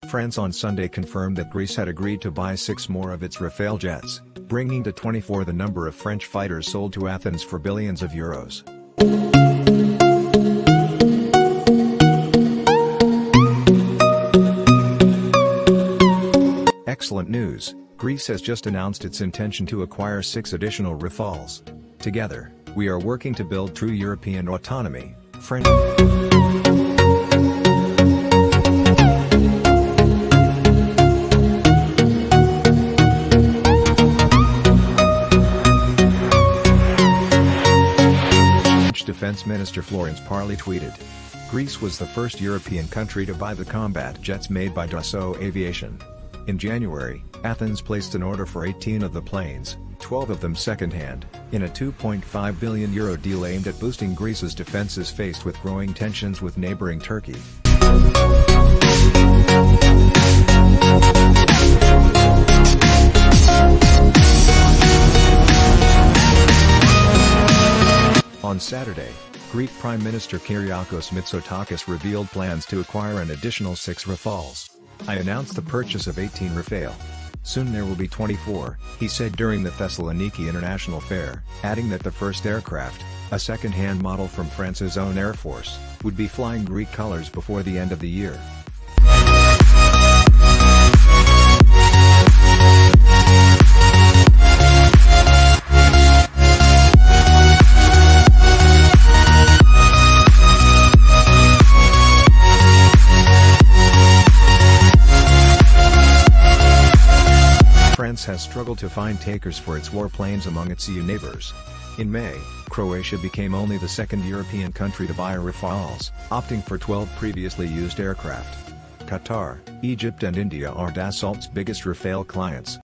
France on Sunday confirmed that Greece had agreed to buy 6 more of its Rafale jets, bringing to 24 the number of French fighters sold to Athens for billions of euros. Excellent news, Greece has just announced its intention to acquire 6 additional Rafales. Together, we are working to build true European autonomy, French. Defence Minister Florence Parly tweeted. Greece was the first European country to buy the combat jets made by Dassault Aviation. In January, Athens placed an order for 18 of the planes, 12 of them second-hand, in a €2.5 billion deal aimed at boosting Greece's defences faced with growing tensions with neighbouring Turkey. On Saturday, Greek Prime Minister Kyriakos Mitsotakis revealed plans to acquire an additional 6 Rafales. I announced the purchase of 18 Rafale. Soon there will be 24, he said during the Thessaloniki International Fair, adding that the first aircraft, a second-hand model from France's own Air Force, would be flying Greek colours before the end of the year. France has struggled to find takers for its warplanes among its EU neighbours. In May, Croatia became only the second European country to buy Rafales, opting for 12 previously used aircraft. Qatar, Egypt and India are Dassault's biggest Rafale clients.